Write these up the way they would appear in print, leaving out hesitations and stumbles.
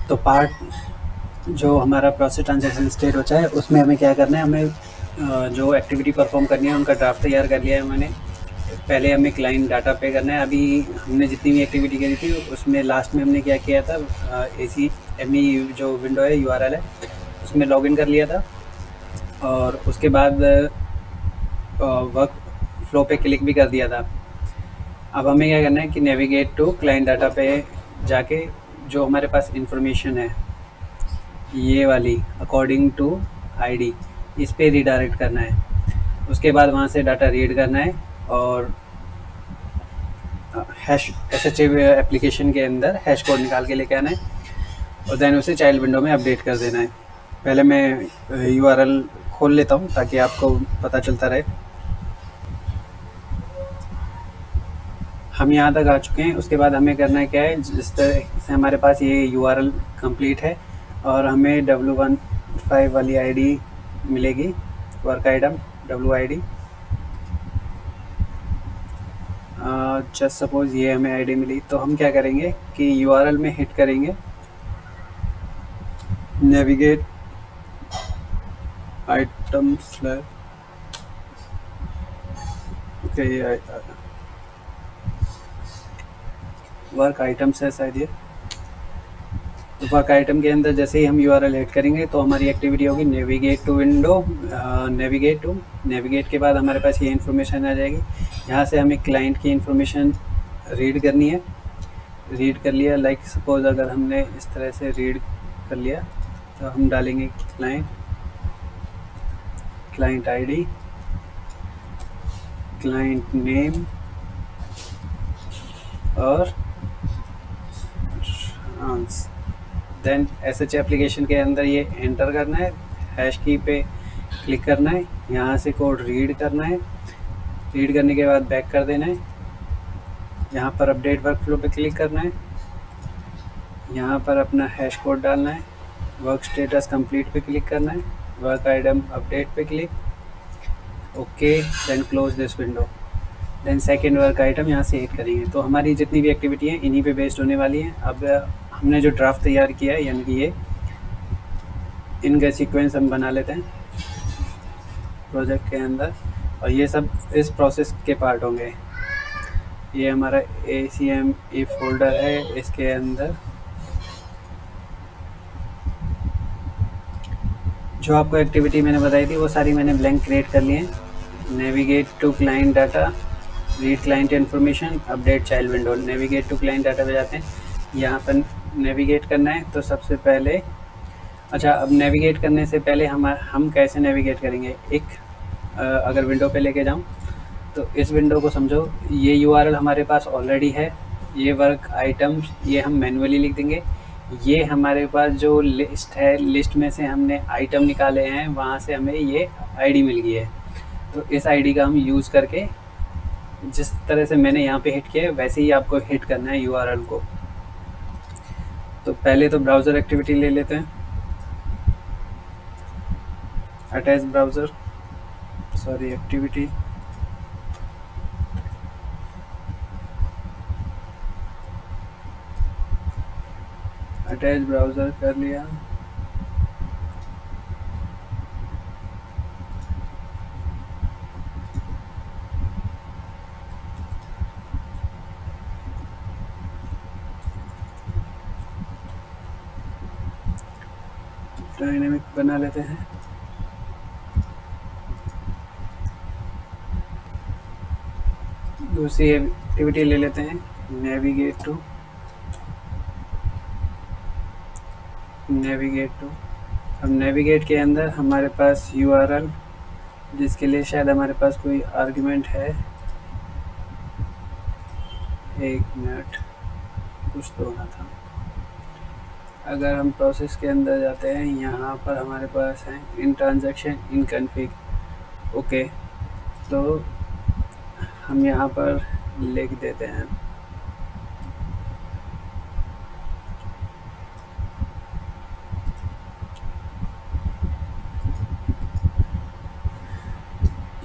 तो पार्ट जो हमारा प्रोसेस ट्रांजैक्शन स्टेट होता है उसमें हमें क्या करना है, हमें जो एक्टिविटी परफॉर्म करनी है उनका ड्राफ्ट तैयार कर लिया है मैंने। पहले हमें क्लाइंट डाटा पे करना है। अभी हमने जितनी भी एक्टिविटी करी थी उसमें लास्ट में हमने क्या किया था, ACME जो विंडो है, URL है, उसमें लॉगिन कर लिया था। और उसके बाद वर्क फ्लो पे क्लिक भी कर दिया था। अब हमें क्या करना है कि नेविगेट टू क्लाइंट डाटा पे जाके जो हमारे पास इंफॉर्मेशन है ये वाली अकॉर्डिंग टू आईडी, इस पे रिडायरेक्ट करना है। उसके बाद वहाँ से डाटा रीड करना है और हैश SHA एप्लीकेशन के अंदर हैश कोड निकाल के लेके आना है और देन उसे चाइल्ड विंडो में अपडेट कर देना है। पहले मैं URL खोल लेता हूँ ताकि आपको पता चलता रहे। हम यहाँ तक आ चुके हैं। उसके बाद हमें करना है क्या है, जिस तरह से हमारे पास ये URL कंप्लीट है और हमें W15 वाली आईडी मिलेगी, work item WID। Just suppose ये हमें आईडी मिली तो हम क्या करेंगे कि URL में हिट करेंगे नेविगेट आइटम स्लैश, ओके ये वर्क आइटम्स है शायद ये। तो वर्क आइटम के अंदर जैसे ही हम URL हिट करेंगे तो हमारी एक्टिविटी होगी नेविगेट टू विंडो, नेविगेट के बाद हमारे पास ये इन्फॉर्मेशन आ जाएगी। यहाँ से हमें क्लाइंट की इन्फॉर्मेशन रीड करनी है। रीड कर लिया, लाइक सपोज अगर हमने इस तरह से रीड कर लिया तो हम डालेंगे क्लाइंट आईडी, क्लाइंट नेम और देन SHA एप्लीकेशन के अंदर ये एंटर करना है, हैश की पे क्लिक करना है, यहाँ से कोड रीड करना है। रीड करने के बाद बैक कर देना है। यहाँ पर अपडेट वर्कफ्लो पे क्लिक करना है, यहाँ पर अपना हैश कोड डालना है, वर्क स्टेटस कंप्लीट पे क्लिक करना है, वर्क आइटम अपडेट पे click, okay, then close this window. Then second work item यहाँ से हिट करेंगे। तो हमारी जितनी भी एक्टिविटी हैं इन्हीं पे बेस्ड होने वाली हैं। अब हमने जो ड्राफ्ट तैयार किया है यानी कि ये इनका सीक्वेंस हम बना लेते हैं प्रोजेक्ट के अंदर और ये सब इस प्रोसेस के पार्ट होंगे। ये हमारा ACME फोल्डर है, इसके अंदर जो आपको एक्टिविटी मैंने बताई थी वो सारी मैंने ब्लैंक क्रिएट कर लिए हैं। Navigate to client data, read client information, update child window. Navigate to client data पे जाते हैं, यहाँ पर नेविगेट करना है। तो सबसे पहले अब नेविगेट करने से पहले हम कैसे नेविगेट करेंगे, अगर विंडो पे लेके जाऊँ तो इस विंडो को समझो, ये URL हमारे पास ऑलरेडी है, ये वर्क आइटम्स ये हम मैन्युअली लिख देंगे। ये हमारे पास जो लिस्ट है, लिस्ट में से हमने आइटम निकाले हैं, वहाँ से हमें ये आईडी मिल गई है। तो इस आईडी का हम यूज़ करके जिस तरह से मैंने यहाँ पे हिट किया है वैसे ही आपको हिट करना है URL को। तो पहले तो ब्राउज़र एक्टिविटी ले लेते हैं, attach browser, sorry activity, attach browser कर लिया। डायनेमिक बना लेते हैं। दूसरी एक्टिविटी ले लेते हैं, नेविगेट टू। अब नेविगेट के अंदर हमारे पास URL, जिसके लिए शायद हमारे पास कोई आर्गुमेंट है, एक मिनट, कुछ तो होना था। अगर हम प्रोसेस के अंदर जाते हैं, यहाँ पर हमारे पास है इन ट्रांजैक्शन इन कन्फिग, ओके। तो हम यहाँ पर लिख देते हैं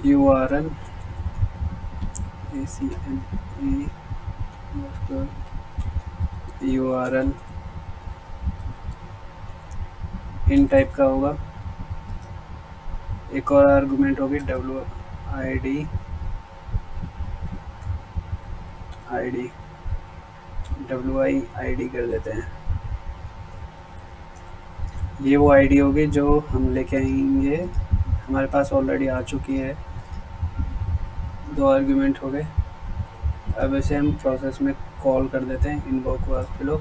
URL ACME URL इन टाइप का होगा। एक और आर्गुमेंट होगी डब्ल्यू आई डी कर देते हैं। ये वो आईडी होगी जो हम लेके आएंगे, हमारे पास ऑलरेडी आ चुकी है। 2 आर्गुमेंट हो गए। अब इसे हम प्रोसेस में कॉल कर देते हैं इनवोक वर्कफ्लो,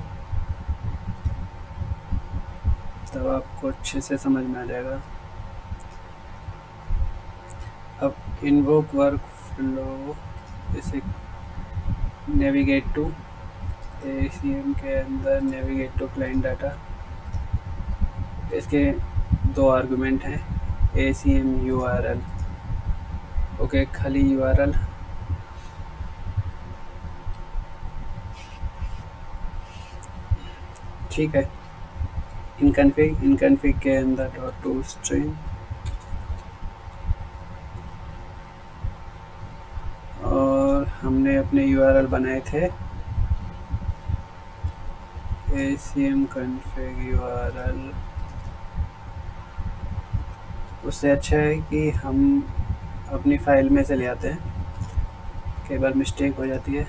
तब आपको अच्छे से समझ में आ जाएगा। अब इनवोक वर्कफ्लो इसे नेविगेट टू ACM के अंदर नेविगेट टू क्लाइंट डाटा, इसके 2 आर्गुमेंट हैं ACM URL। ओके, खाली URL ठीक है। इनकन्फिग के अंदर .toString और हमने अपने URL बनाए थे ACM config URL। उससे अच्छा है कि हम अपनी फाइल में से ले आते हैं, कई बार मिस्टेक हो जाती है।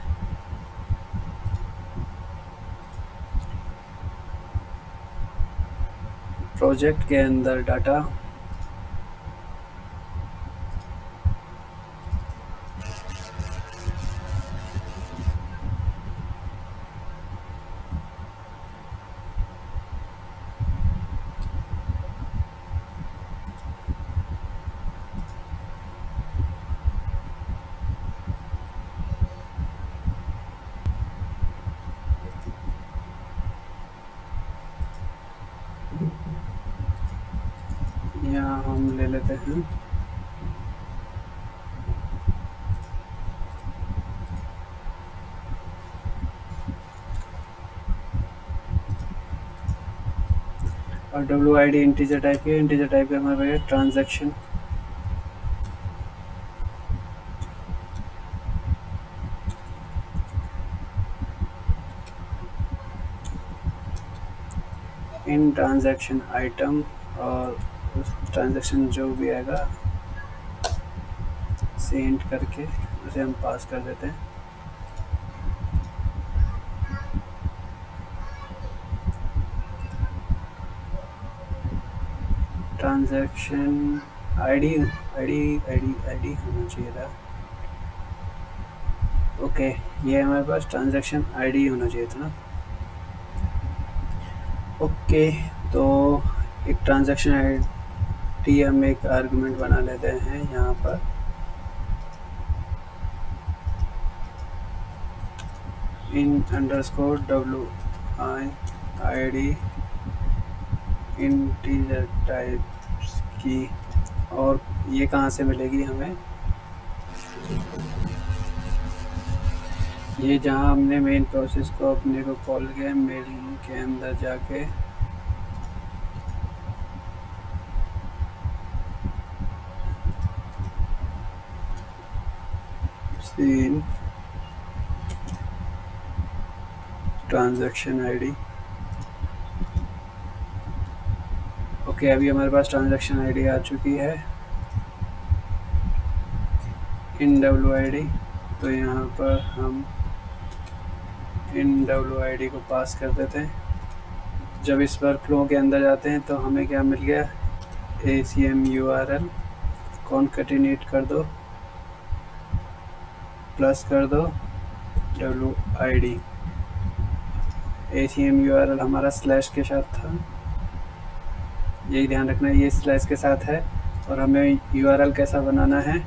प्रोजेक्ट के अंदर डाटा यहाँ हम ले लेते हैं और WID इंटीजर टाइप के हमारे ट्रांजैक्शन। इन ट्रांजैक्शन आइटम और उस ट्रांजैक्शन जो भी आएगा सेंड करके उसे हम पास कर देते हैं। ट्रांजैक्शन आईडी होना चाहिए था। ओके, ये हमारे पास ट्रांजैक्शन आईडी होना चाहिए था ना। ओके, तो एक ट्रांजैक्शन आईडी हम एक आर्गुमेंट बना लेते हैं यहाँ पर। इन अंडरस्कोर WID इंटीजर टाइप्स की, और ये कहाँ से मिलेगी हमें, ये जहाँ हमने मेन प्रोसेस को अपने को कॉल किया मेल के अंदर जाके सीन ट्रांजैक्शन आईडी। ओके, अभी हमारे पास ट्रांजैक्शन आईडी आ चुकी है इन WID। तो यहाँ पर हम इन WID को पास कर देते हैं। जब इस वर्कफ्लो के अंदर जाते हैं तो हमें क्या मिल गया, ACM URL कॉन्कैटिनेट कर दो प्लस कर दो WID। ACM URL हमारा स्लैश के साथ था, यही ध्यान रखना, ये स्लैश के साथ है। और हमें URL कैसा बनाना है,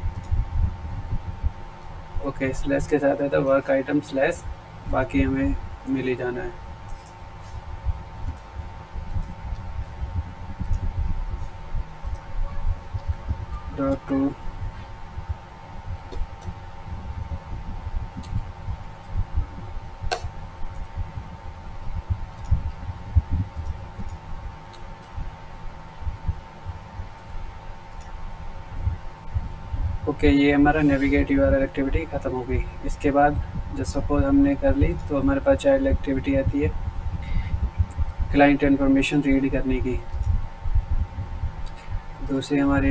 ओके, स्लैश के साथ है तो वर्क आइटम स्लैश, बाकी हमें मिल ही जाना है। .to ओके, ये हमारा नेविगेट URL एक्टिविटी ख़त्म हो गई। इसके बाद जब सपोज हमने कर ली तो हमारे पास चाइल्ड एक्टिविटी आती है क्लाइंट इन्फॉर्मेशन रीड करने की। दूसरी हमारी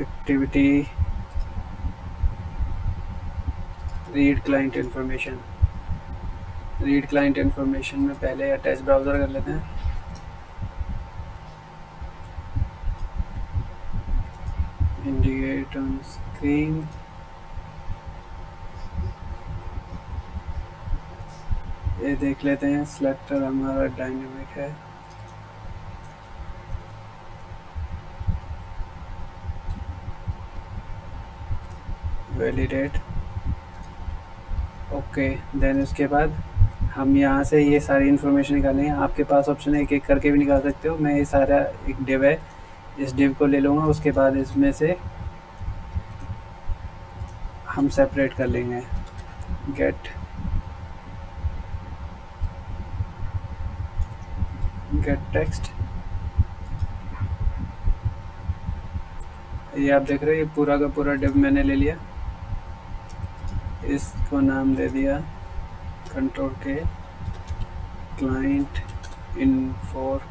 activity read client information. Read client information में पहले अटैच ब्राउज़र कर लेते हैं। Indicate on screen. ये देख लेते हैं, सिलेक्टर हमारा डायनेमिक है। Validate, okay. देन उसके बाद हम यहाँ से ये सारी इन्फॉर्मेशन निकालेंगे। आपके पास ऑप्शन है एक एक करके भी निकाल सकते हो। मैं ये सारा एक डिव है, इस डिव को ले लूँगा। उसके बाद इसमें से हम सेपरेट कर लेंगे। गेट टेक्स्ट, ये आप देख रहे हो, ये पूरा का पूरा डिव मैंने ले लिया। इसको नाम दे दिया कंट्रोल के क्लाइंट इन्फॉर्मेशन।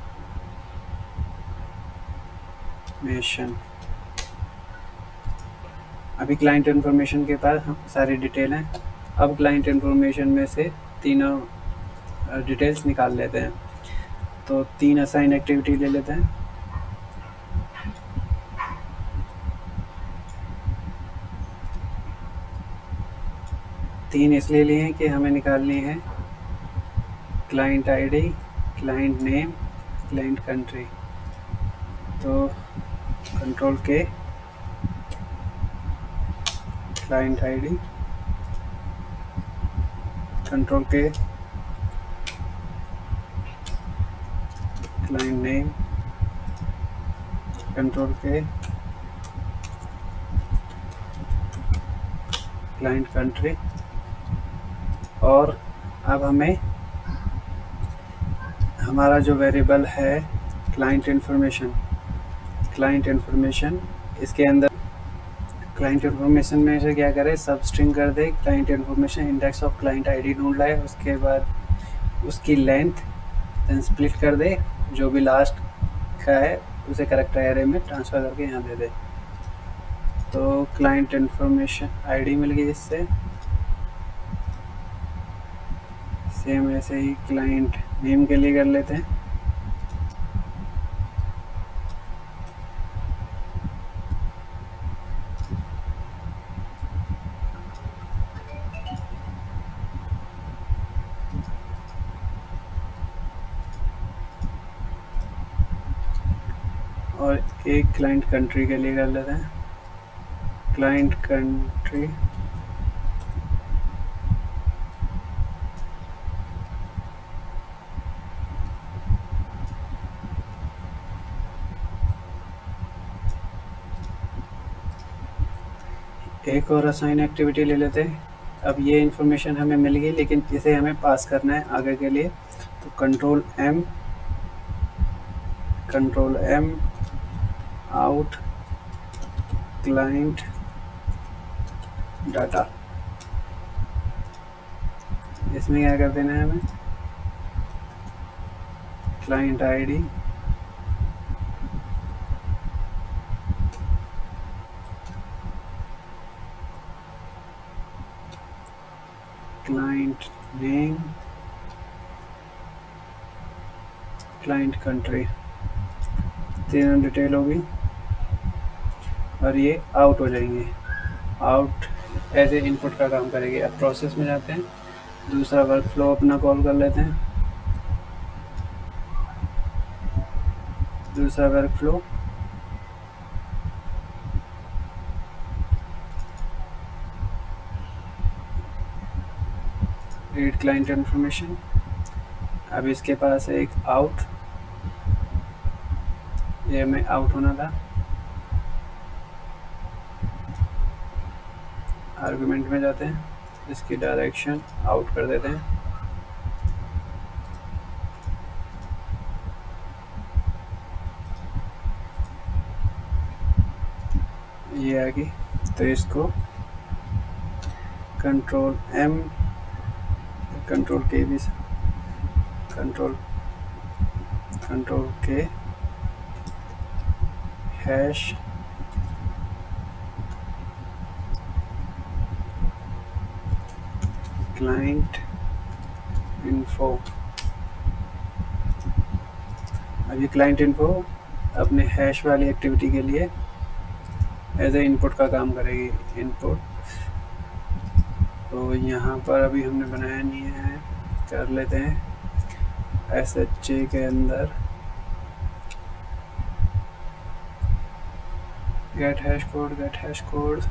अभी क्लाइंट इन्फॉर्मेशन के पास सारी डिटेल हैं। अब क्लाइंट इन्फॉर्मेशन में से तीनों डिटेल्स निकाल लेते हैं। तो 3 असाइन एक्टिविटी ले लेते हैं। तीन इसलिए लिए हैं कि हमें निकालनी है client ID, client name, client country. तो कंट्रोल के क्लाइंट आईडी, कंट्रोल के क्लाइंट नेम, कंट्रोल के क्लाइंट कंट्री। और अब हमें हमारा जो वेरिएबल है क्लाइंट इन्फॉर्मेशन, इसके अंदर क्लाइंट इन्फॉर्मेशन में से क्या करें, सब स्ट्रिंग कर दे client information index of client ID ढूंढ लाए। उसके बाद उसकी लेंथ देन स्प्लिट कर दे, जो भी लास्ट का है उसे करेक्टर एरे में ट्रांसफ़र करके यहाँ दे दे। तो क्लाइंट इन्फॉर्मेशन आईडी मिल गई इससे। सेम ऐसे ही क्लाइंट नेम के लिए कर लेते हैं। और एक क्लाइंट कंट्री के लिए कर लेते हैं। क्लाइंट कंट्री एक और असाइन एक्टिविटी ले लेते हैं। अब ये इन्फॉर्मेशन हमें मिल गई, लेकिन इसे हमें पास करना है आगे के लिए। तो control am out client data. इसमें क्या कर देना है हमें, client ID, client name, client country. तीनों डिटेल होगी और ये आउट हो जाएंगे। आउट एज ए इनपुट का काम करेगी। अब प्रोसेस में जाते हैं, दूसरा वर्क फ्लो अपना कॉल कर लेते हैं। दूसरा work flow read client information. अब इसके पास है एक आउट, ये हमें आउट होना था। आर्गुमेंट में जाते हैं, इसकी डायरेक्शन आउट कर देते हैं। ये आ गई। तो इसको कंट्रोल एम, कंट्रोल के भी, कंट्रोल के हैश क्लाइंट इन्फो। अब ये क्लाइंट इन्फो अपने हैश वाली एक्टिविटी के लिए एज ए इनपुट का काम करेगी। इनपुट तो यहाँ पर अभी हमने बनाया नहीं है, कर लेते हैं। SHA के अंदर गेट हैश कोड।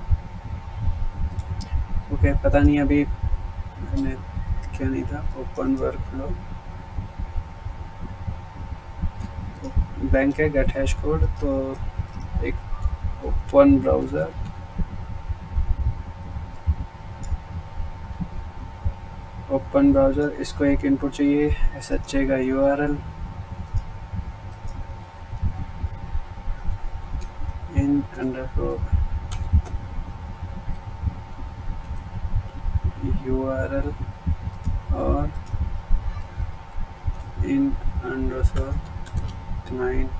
ओके, पता नहीं अभी मैंने क्या नहीं था। ओपन वर्कफ्लो बैंक है, गेट हैश कोड तो एक ओपन ब्राउज़र इसको एक इनपुट चाहिए SHA का URL इन अंडरस्कोर URL और इन अंडरस्कोर क्लाइंट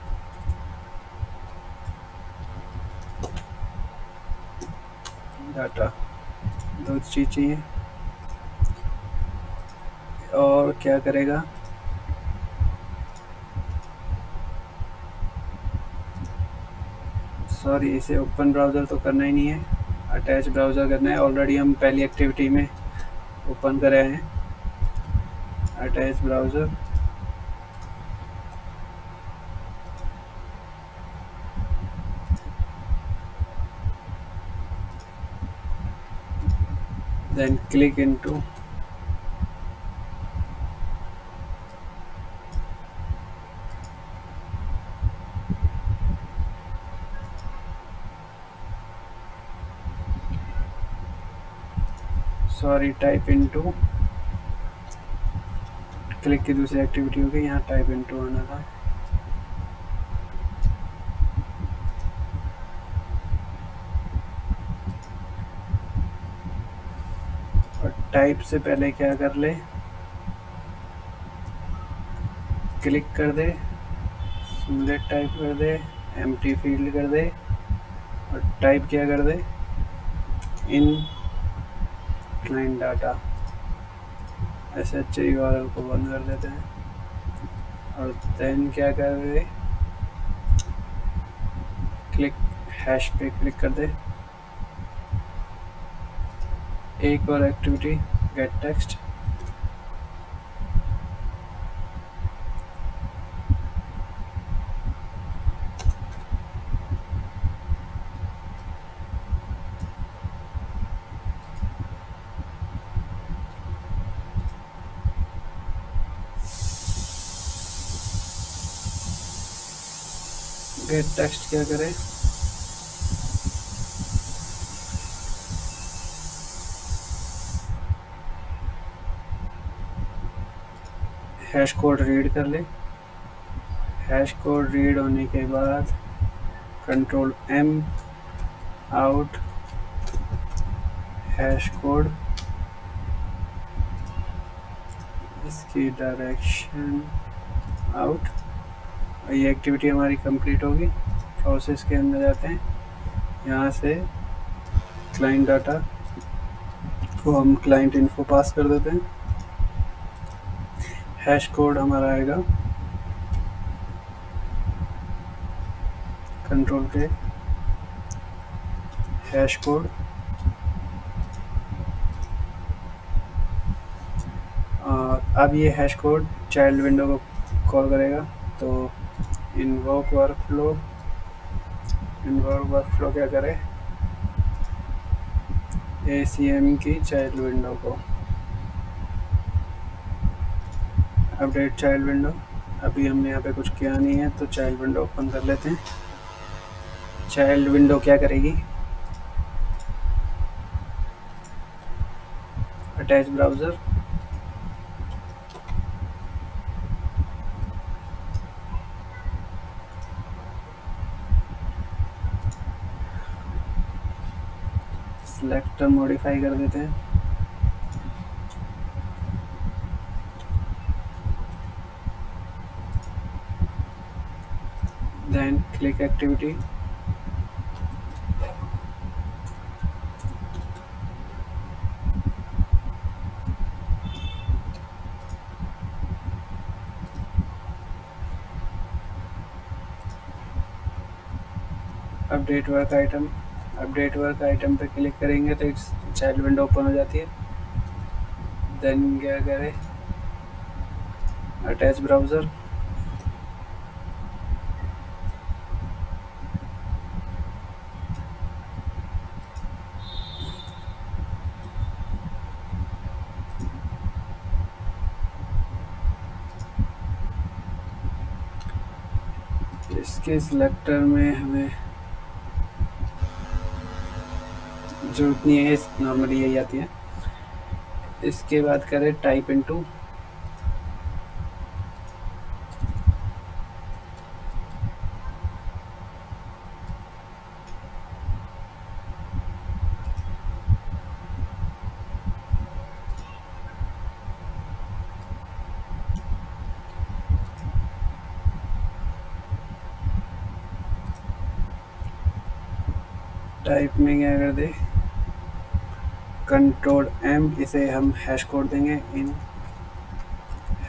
डाटा, दो चीज़ चाहिए। और क्या करेगा, सॉरी इसे ओपन ब्राउज़र तो करना ही नहीं है, अटैच ब्राउज़र करना है। ऑलरेडी हम पहली एक्टिविटी में ओपन करे हैं attach browser. Then click into type into, click की दूसरी एक्टिविटी होगी, यहाँ टाइप इनटू आना था। और टाइप से पहले क्या कर ले, क्लिक कर दे, सिमुलेट टाइप कर दे, एम्प्टी फील्ड कर दे और टाइप क्या कर दे, इन क्लाइंट डाटा। SHA URL को बंद कर देते हैं और देन क्या कर दे, क्लिक हैश पे क्लिक कर दे। एक और activity gate text, gate text क्या करे, हैश कोड रीड कर ले। हैश कोड रीड होने के बाद control M out hash code, इसकी डायरेक्शन आउट। ये एक्टिविटी हमारी कंप्लीट होगी। प्रोसेस के अंदर जाते हैं, यहाँ से क्लाइंट डाटा को हम क्लाइंट इन्फो पास कर देते हैं। हैश कोड हमारा आएगा कंट्रोल पे हैश कोड, अब ये हैश कोड चाइल्ड विंडो को कॉल करेगा। तो इन्वोक वर्कफ्लो क्या करे, ACM की चाइल्ड विंडो को अपडेट चाइल्ड विंडो। अभी हमने यहाँ पे कुछ किया नहीं है तो चाइल्ड विंडो ओपन कर लेते हैं। चाइल्ड विंडो क्या करेगी, अटैच ब्राउज़र, सिलेक्टर मॉडिफाई कर देते हैं। Then click activity, update work item पे क्लिक करेंगे तो इट्स चाइल्ड विंडो ओपन हो जाती है। देन क्या करें, अटैच ब्राउज़र, इसके सिलेक्टर में हमें जरूरत नहीं है, नॉर्मली यही आती है। इसके बाद करें टाइप इनटू, टाइप में क्या कर दे, Ctrl+M, इसे हम हैश कोड देंगे, इन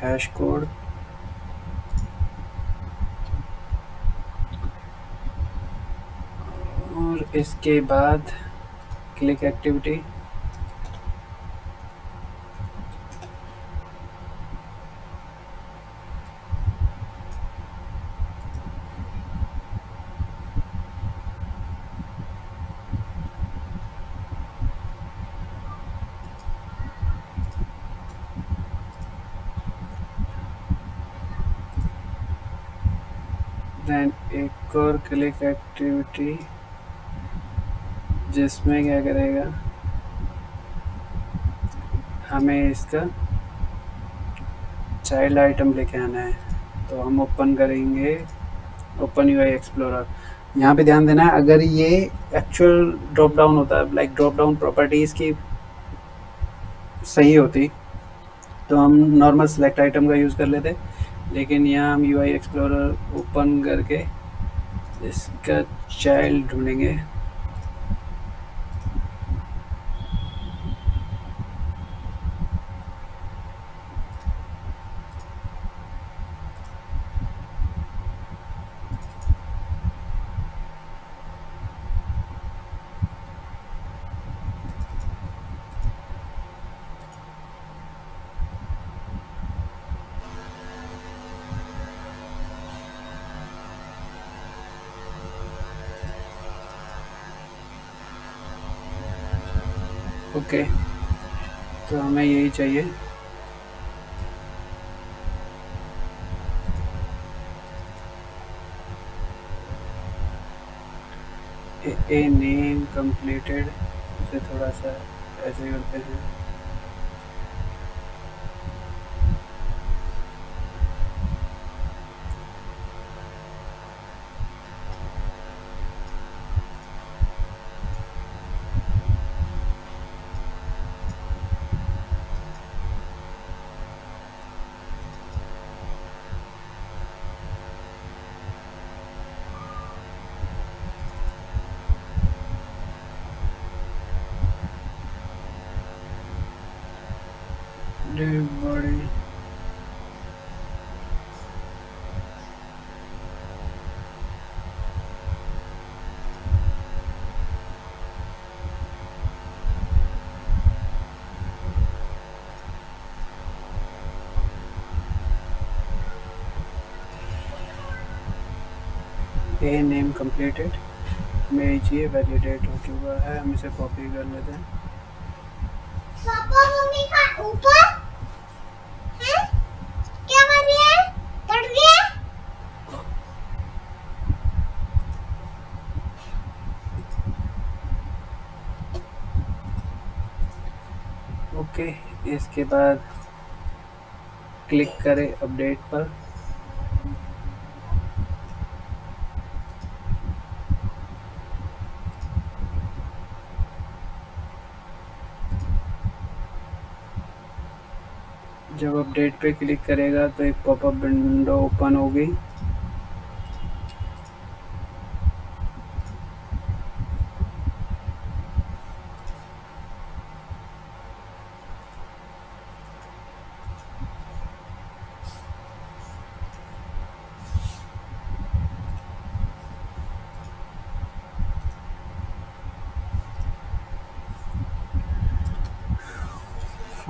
हैश कोड, और इसके बाद क्लिक एक्टिविटी, देन एक और क्लिक एक्टिविटी जिसमें क्या करेगा, हमें इसका चाइल्ड आइटम लेके आना है। तो हम ओपन करेंगे ओपन यूआई एक्सप्लोरर। यहाँ पे ध्यान देना है, अगर ये एक्चुअल ड्रॉप डाउन होता है, लाइक ड्रॉप डाउन प्रॉपर्टीज़ की सही होती तो हम नॉर्मल सेलेक्ट आइटम का यूज़ कर लेते, लेकिन यहाँ हम यूआई एक्सप्लोरर ओपन करके इसका चाइल्ड ढूंढेंगे। ओके, तो हमें यही चाहिए। ए नेम कंप्लीटेड, इसे थोड़ा सा ऐसे करते हैं। बॉडी ए नेम कंप्लीटेड में चाहिए, वैलिडेट हो चुका है, हम इसे कॉपी कर लेते हैं। पापा मम्मी का ऊपर है क्या कर रही है, पड़ गया। ओके, इसके बाद क्लिक करें अपडेट पर। जब अपडेट पे क्लिक करेगा तो एक पॉपअप विंडो ओपन होगी।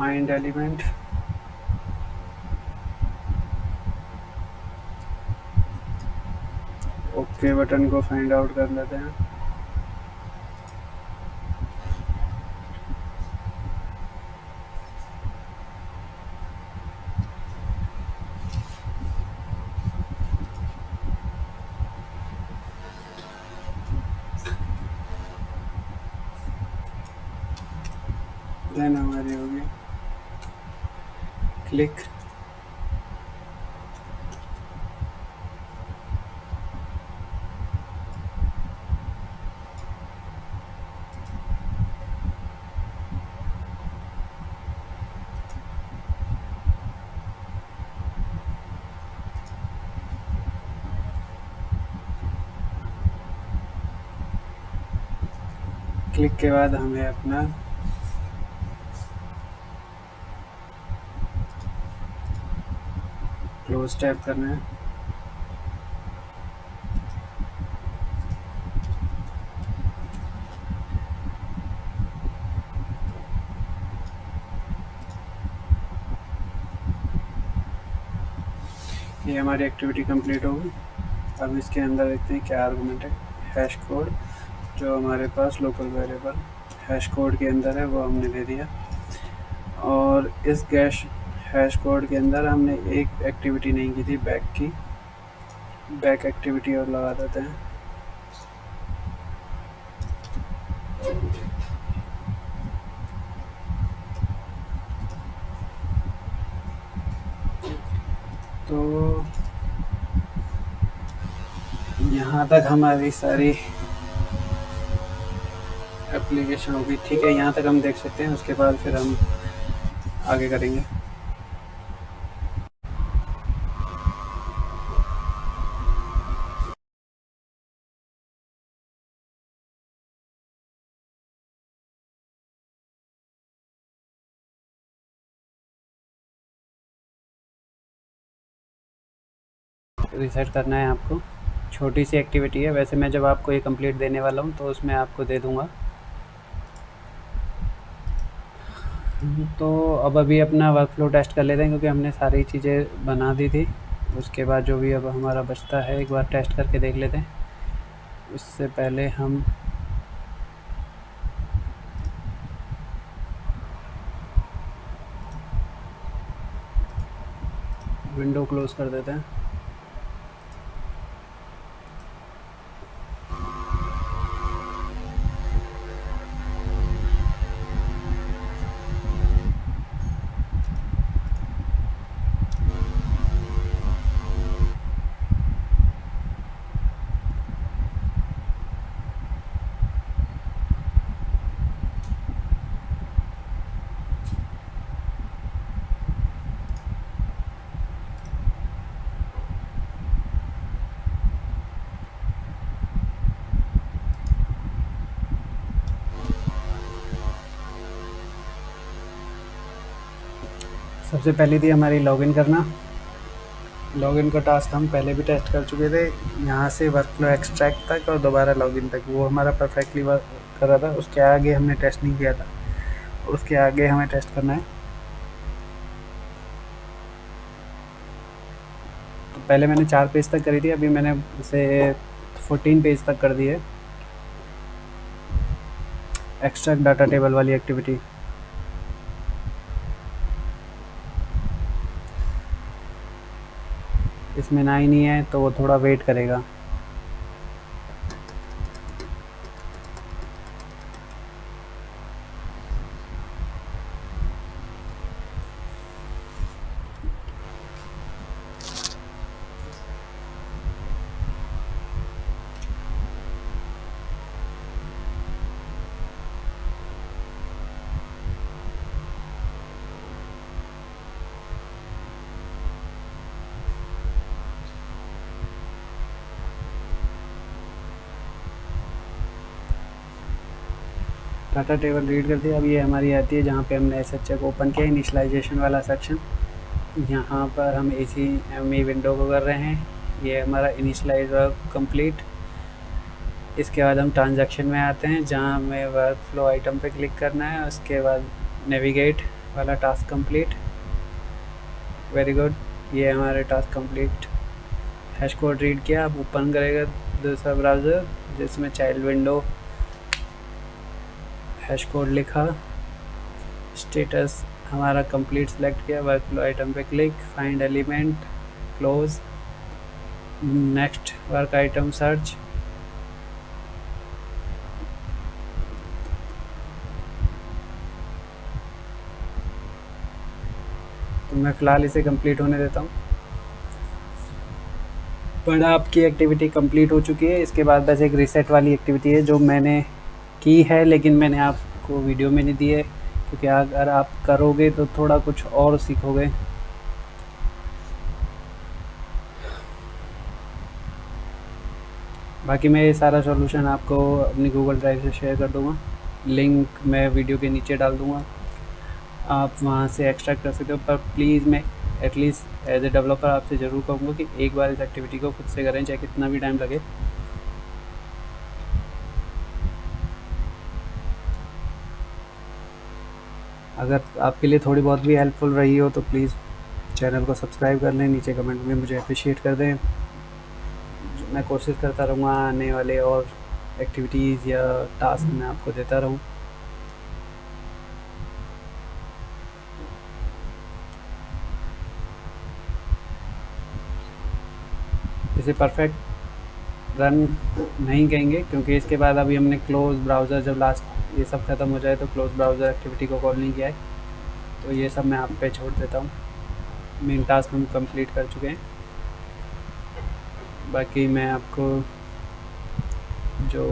फाइंड एलिमेंट, ओके बटन को फाइंड आउट कर लेते हैं। देन हमारी होगी क्लिक, क्लिक के बाद हमें अपना क्लोज टैप करना है। ये हमारी एक्टिविटी कंप्लीट होगी। अब इसके अंदर देखते हैं क्या आर्गुमेंट है। हैश कोड जो हमारे पास लोकल वेरिएबल हैश कोड के अंदर है वो हमने दे दिया, और इस हैश कोड के अंदर हमने एक एक्टिविटी नहीं की थी, बैक की, बैक एक्टिविटी और लगा देते हैं। तो यहाँ तक हमारी सारी एप्लीकेशन होगी, ठीक है, यहाँ तक हम देख सकते हैं। उसके बाद फिर हम आगे करेंगे। रीसेट करना है आपको, छोटी सी एक्टिविटी है, वैसे मैं जब आपको ये कंप्लीट देने वाला हूँ तो उसमें आपको दे दूँगा। तो अब अभी अपना वर्क फ्लो टेस्ट कर लेते हैं, क्योंकि हमने सारी चीज़ें बना दी थी। उसके बाद जो भी अब हमारा बचता है एक बार टेस्ट करके देख लेते हैं। उससे पहले हम विंडो क्लोज कर देते हैं। सबसे पहले थी हमारी लॉगिन करना। लॉगिन का टास्क हम पहले भी टेस्ट कर चुके थे, यहाँ से वर्कफ्लो एक्सट्रैक्ट तक और दोबारा लॉगिन तक, वो हमारा परफेक्टली वर्क कर रहा था। उसके आगे हमने टेस्ट नहीं किया था, उसके आगे हमें टेस्ट करना है। तो पहले मैंने 4 पेज तक करी थी, अभी मैंने उसे 14 पेज तक कर दी है। एक्सट्रैक्ट डाटा टेबल वाली एक्टिविटी, इसमें ना ही नहीं है तो वो थोड़ा वेट करेगा। डाटा टेबल रीड कर दिया। अब ये हमारी आती है जहाँ पे हमने SHA ओपन किया, इनिशलाइजेशन वाला सेक्शन। यहाँ पर हम ACME विंडो को कर रहे हैं। ये हमारा इनिशलाइज वर्क कंप्लीट। इसके बाद हम ट्रांजैक्शन में आते हैं, जहाँ हमें वर्क फ्लो आइटम पे क्लिक करना है। उसके बाद नेविगेट, वाला टास्क कंप्लीट, वेरी गुड। ये हमारे task complete. Hash code read किया, अब ओपन करेगा दूसरा ब्राउज़र जिसमें चाइल्ड विंडो, हैश कोड लिखा, स्टेटस हमारा कंप्लीट सेलेक्ट किया, वर्कफ्लो आइटम पे click, find element, close, next work item search, तो मैं फ़िलहाल इसे कंप्लीट होने देता हूँ। पर आपकी एक्टिविटी कंप्लीट हो चुकी है। इसके बाद बस एक रीसेट वाली एक्टिविटी है जो मैंने की है, लेकिन मैंने आपको वीडियो में नहीं दी है, क्योंकि अगर आप करोगे तो थोड़ा कुछ और सीखोगे। बाकी मैं ये सारा सॉल्यूशन आपको अपनी गूगल ड्राइव से शेयर कर दूँगा, लिंक मैं वीडियो के नीचे डाल दूँगा, आप वहाँ से एक्सट्रैक्ट कर सकते हो। पर प्लीज़ मैं एटलीस्ट एज ए डेवलपर आपसे ज़रूर कहूँगा कि एक बार इस एक्टिविटी को खुद से करें, चाहे कितना भी टाइम लगे। अगर आपके लिए थोड़ी बहुत भी हेल्पफुल रही हो तो प्लीज़ चैनल को सब्सक्राइब कर लें, नीचे कमेंट में मुझे अप्रिशिएट कर दें। मैं कोशिश करता रहूँगा आने वाले और एक्टिविटीज़ या टास्क मैं आपको देता रहूँ। इसे परफेक्ट रन नहीं कहेंगे, क्योंकि इसके बाद अभी हमने क्लोज ब्राउज़र, जब लास्ट ये सब ख़त्म हो जाए तो क्लोज ब्राउज़र एक्टिविटी को कॉल नहीं किया है, तो ये सब मैं आप पे छोड़ देता हूँ। मेन टास्क हम कंप्लीट कर चुके हैं। बाकी मैं आपको जो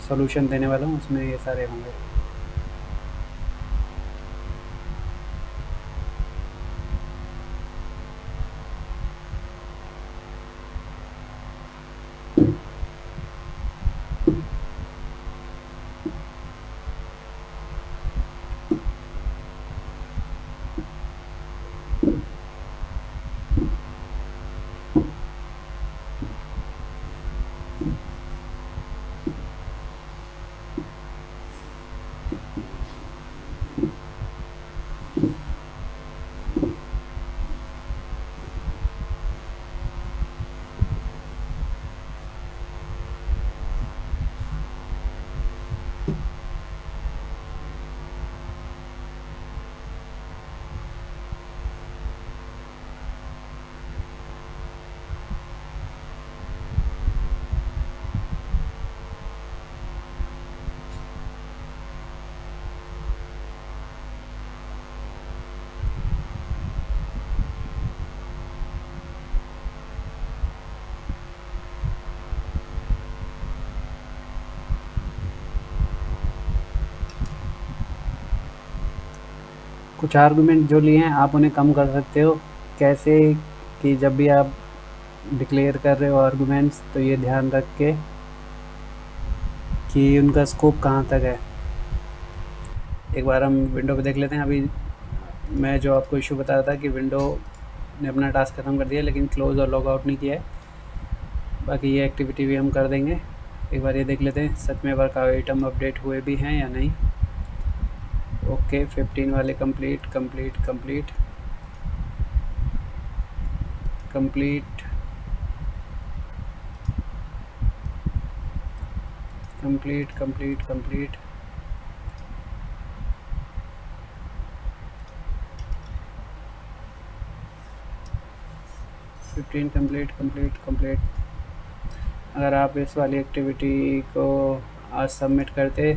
सॉल्यूशन देने वाला हूँ उसमें ये सारे होंगे। कुछ आर्गुमेंट जो लिए हैं आप उन्हें कम कर सकते हो। कैसे कि जब भी आप डिक्लेयर कर रहे हो आर्गुमेंट्स, तो ये ध्यान रख के कि उनका स्कोप कहाँ तक है। एक बार हम विंडो पे देख लेते हैं। अभी मैं जो आपको इशू बता रहा था कि विंडो ने अपना टास्क ख़त्म कर दिया लेकिन क्लोज़ और लॉग आउट नहीं किया है। बाकी ये एक्टिविटी भी हम कर देंगे। एक बार ये देख लेते हैं सच में वर्क आइटम अपडेट हुए भी हैं या नहीं। ओके, 15 वाले complete complete complete complete complete complete complete complete complete complete. अगर आप इस वाली एक्टिविटी को आज सबमिट करते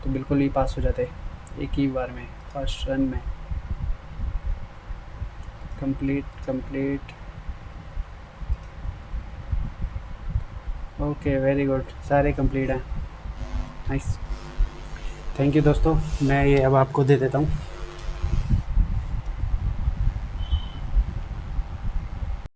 तो बिल्कुल ही पास हो जाते एक ही बार में, फर्स्ट रन में। Complete complete, okay very good, सारे कंप्लीट हैं। नाइस, थैंक यू दोस्तों। मैं ये अब आपको दे देता हूँ।